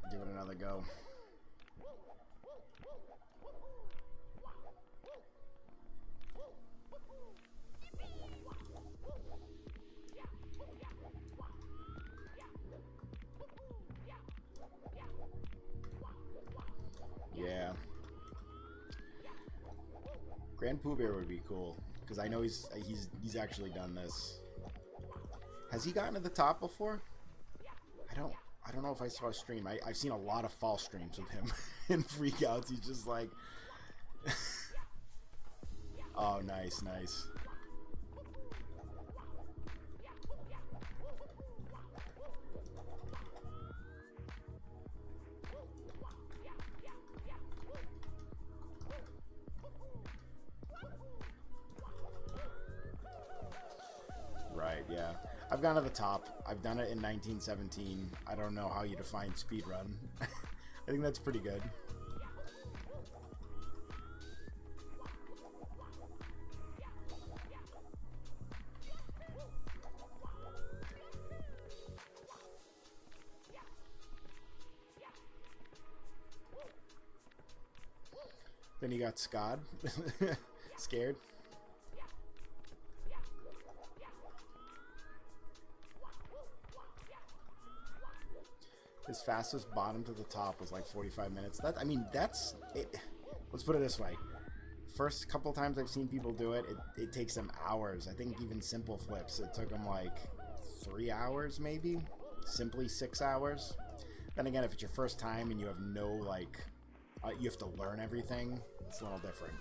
Give it another go. Yeah. Grand Pooh Bear would be cool, because I know he's actually done this. Has he gotten to the top before? I don't know if I saw a stream. I've seen a lot of false streams of him in freakouts. He's just like, oh, nice, nice. Right, yeah. I've gone to the top. I've done it in 1917. I don't know how you define speedrun. I think that's pretty good. Then you got Scott. Scared. His fastest bottom to the top was like 45 minutes. That, I mean, that's it. Let's put it this way. First couple times I've seen people do it, it takes them hours. I think even simple flips, it took them like 3 hours maybe. Simply 6 hours. Then again, if it's your first time and you have no, like, you have to learn everything, it's a little different.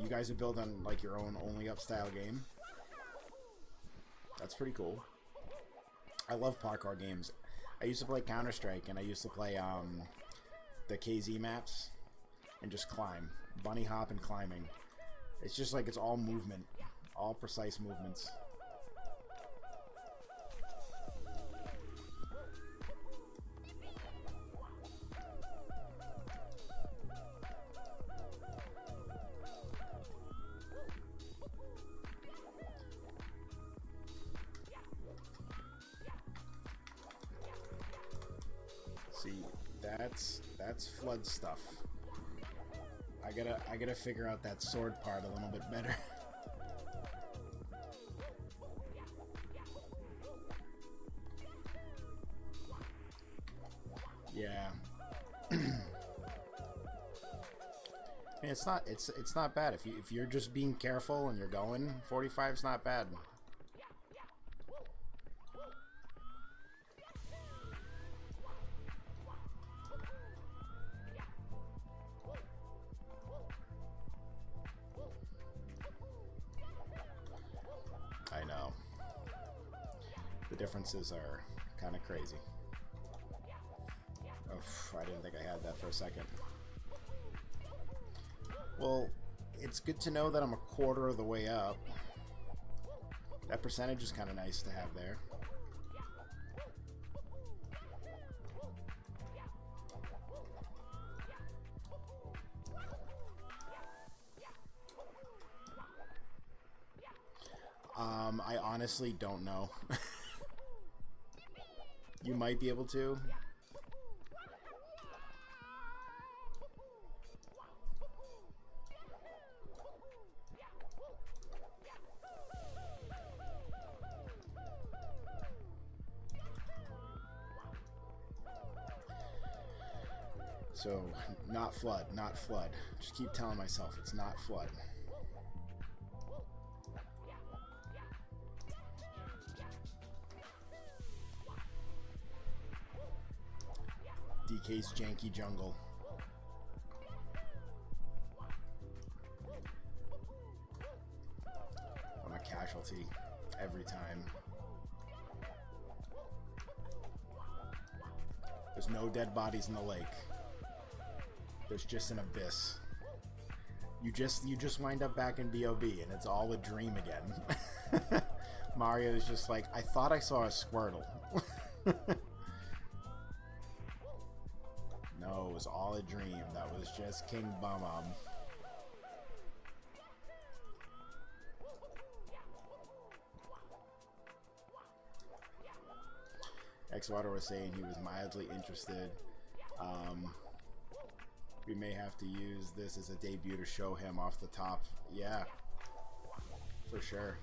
You guys are building like your own only up style game. That's pretty cool. I love parkour games. I used to play Counter-Strike and I used to play the KZ maps and just climb. Bunny hop and climbing. It's just like it's all movement. All precise movements. See, that's flood stuff. I gotta figure out that sword part a little bit better. Yeah. It's not bad if you're just being careful and you're going. 45's not bad. I know. The differences are kind of crazy. Oh, I didn't think I had that for a second. Well, it's good to know that I'm a quarter of the way up. That percentage is kind of nice to have there. I honestly don't know. You might be able to. So, not flood, not flood. Just keep telling myself it's not flood. DK's janky jungle. I'm a casualty every time. There's no dead bodies in the lake. There's just an abyss. You just wind up back in B.O.B. and it's all a dream again. Mario's just like, I thought I saw a Squirtle. a dream. That was just King Bum-Bum. Xwater was saying he was mildly interested. We may have to use this as a debut to show him off the top. Yeah, for sure.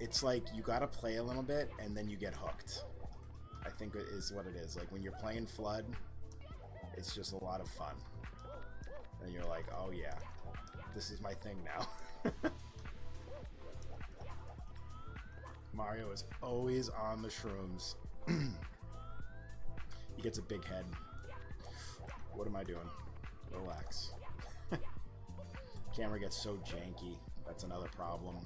It's like you gotta play a little bit and then you get hooked. I think it is what it is. Like when you're playing Flood, it's just a lot of fun. And you're like, oh yeah, this is my thing now. Mario is always on the shrooms. He gets a big head. What am I doing? Relax. Camera gets so janky. That's another problem.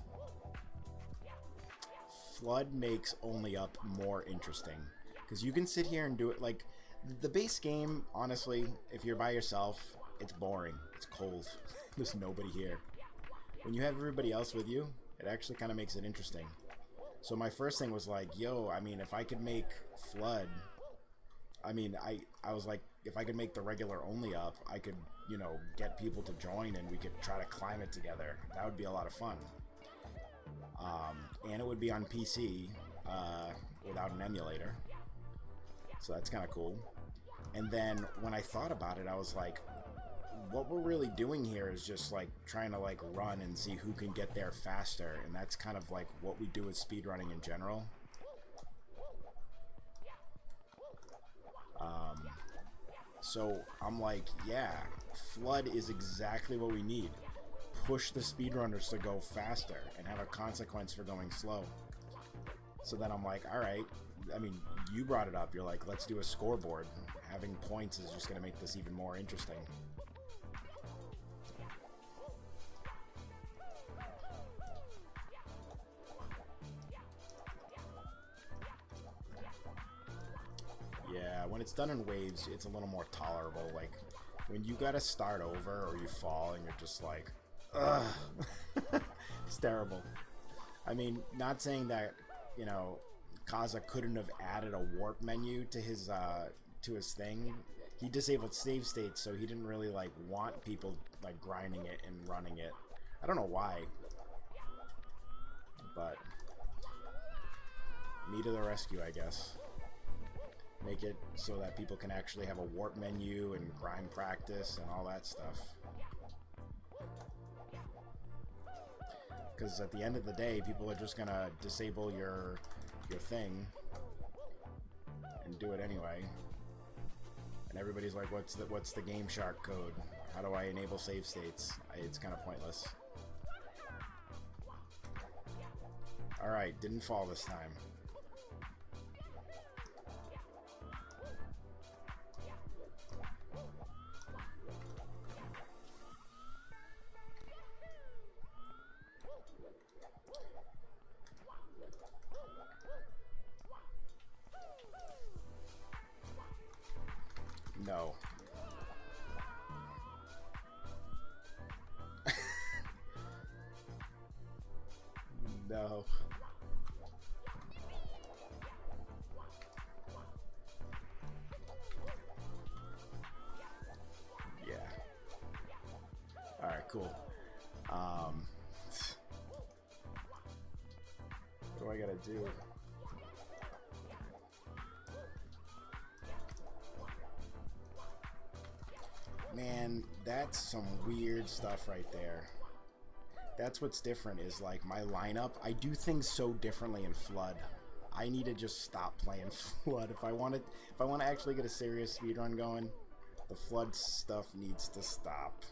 Flood makes Only Up more interesting. Because you can sit here and do it like... The base game, honestly, if you're by yourself, it's boring. It's cold. There's nobody here. When you have everybody else with you, it actually kind of makes it interesting. So my first thing was like, yo, I mean, if I could make Flood... I mean, I was like, if I could make the regular Only Up, I could, you know, get people to join and we could try to climb it together. That would be a lot of fun. And it would be on PC without an emulator. So that's kind of cool. And then when I thought about it, I was like, what we're really doing here is just like trying to like run and see who can get there faster. And that's kind of like what we do with speedrunning in general. So I'm like, yeah, Flood is exactly what we need. Push the speedrunners to go faster and have a consequence for going slow. So then I'm like, all right, I mean, you brought it up. You're like, let's do a scoreboard. Having points is just going to make this even more interesting. Yeah, when it's done in waves, it's a little more tolerable. Like, when you gotta start over or you fall and you're just like, ugh. It's terrible. I mean, not saying that, you know, Kaza couldn't have added a warp menu to his thing. He disabled save states, so he didn't really, like, want people, like, grinding it and running it. I don't know why. But me to the rescue, I guess. Make it so that people can actually have a warp menu and grind practice and all that stuff. Because at the end of the day, people are just gonna disable your thing and do it anyway. And everybody's like, what's the Game Shark code? How do I enable save states? It's kind of pointless. All right, didn't fall this time. No. No. Yeah. Alright, cool. What do I gotta do? Man, that's some weird stuff right there. That's what's different is like my lineup. I do things so differently in Flood. I need to just stop playing Flood. If I want to actually get a serious speedrun going, the Flood stuff needs to stop.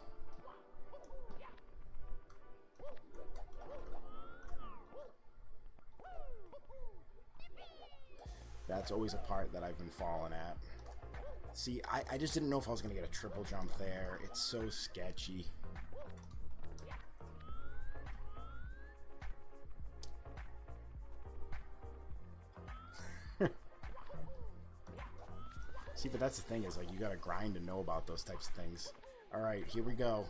That's always a part that I've been falling at. See, I just didn't know if I was going to get a triple jump there. It's so sketchy. See, but that's the thing is, like, you got to grind to know about those types of things. Alright, here we go.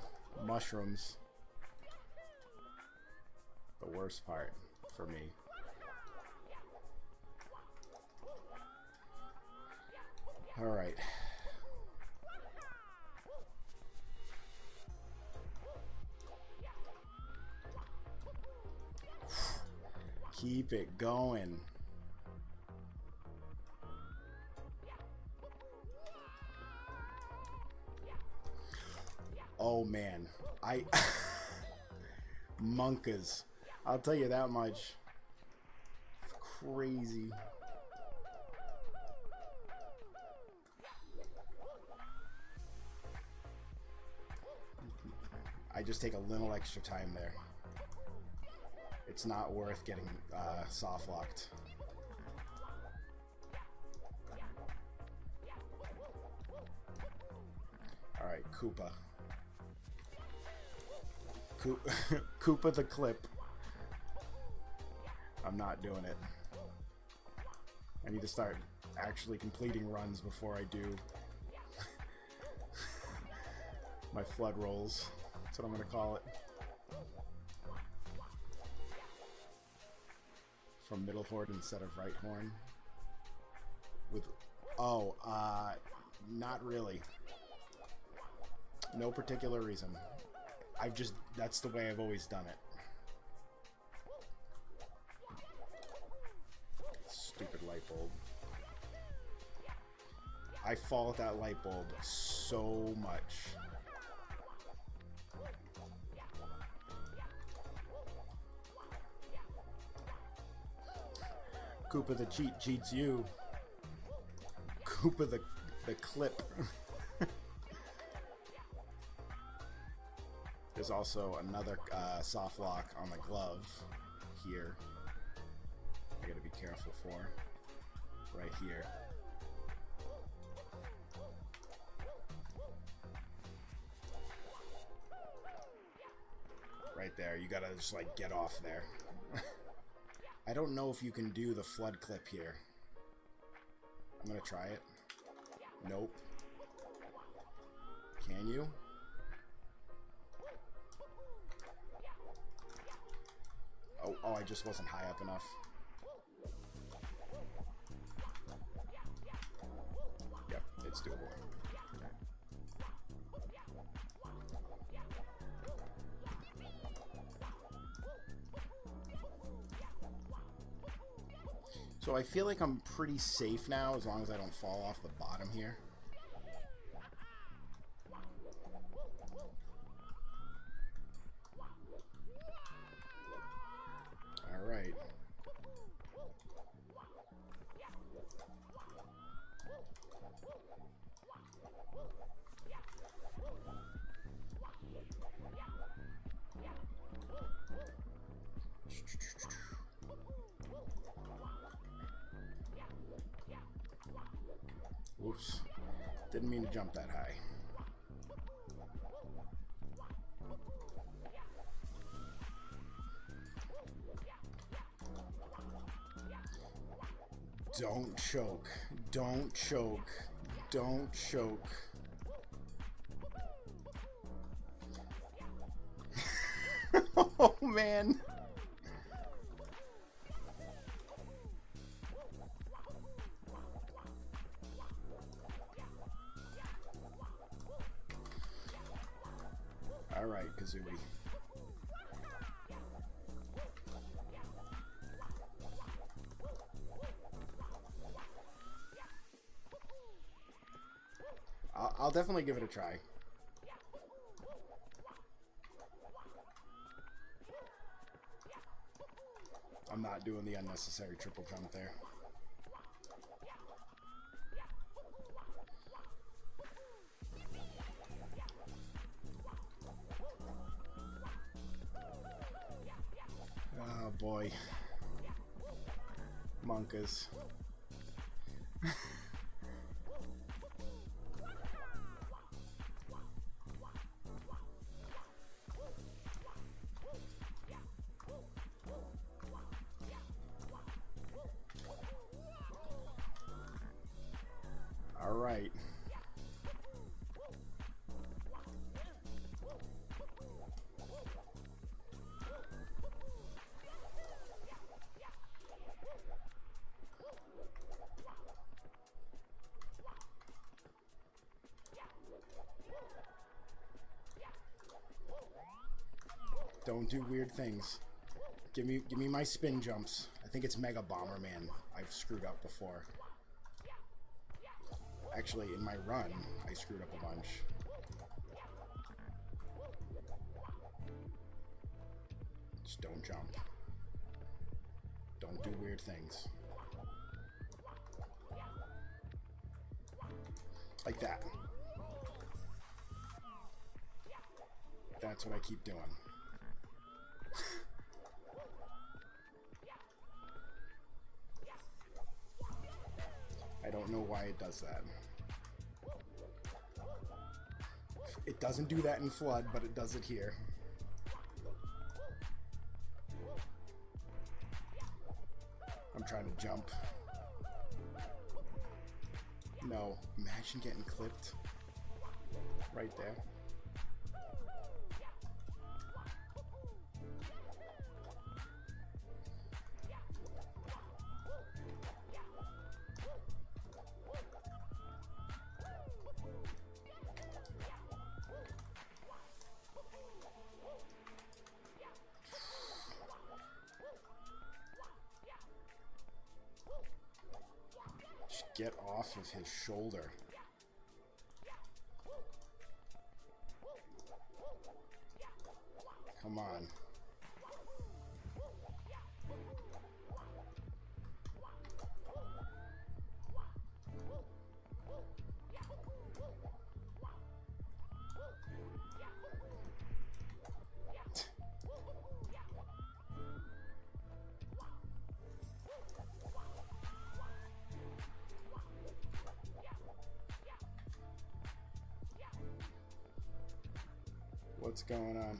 Mushrooms. The worst part for me. All right. Keep it going. Oh man, Monkas. I'll tell you that much. Crazy. I just take a little extra time there. It's not worth getting soft locked. All right, Koopa. Koopa the clip. I'm not doing it. I need to start actually completing runs before I do my flood rolls. That's what I'm gonna call it. From middle horn instead of right horn. With not really. No particular reason. That's the way I've always done it. Stupid light bulb. I fall at that light bulb so much. Koopa the cheat cheats you. Koopa the clip. There's also another soft lock on the glove here. I gotta be careful for. Right here. Right there. You gotta just like get off there. I don't know if you can do the flood clip here. I'm gonna try it. Nope. Can you? Oh, I just wasn't high up enough. Yep, it's doable. So I feel like I'm pretty safe now as long as I don't fall off the bottom here. All right. Oops. Didn't mean to jump that high. Don't choke. Don't choke. Don't choke. Oh, man. All right, Kazooie. I'll definitely give it a try. I'm not doing the unnecessary triple jump there. Oh boy. Monkas. All right. Don't do weird things. Give me my spin jumps. I think it's Mega Bomberman I've screwed up before. Actually, in my run, I screwed up a bunch. Just don't jump. Don't do weird things. Like that. That's what I keep doing. I don't know why it does that. It doesn't do that in Flood, but it does it here. I'm trying to jump. No, imagine getting clipped right there. Just get off of his shoulder. Come on. What's going on?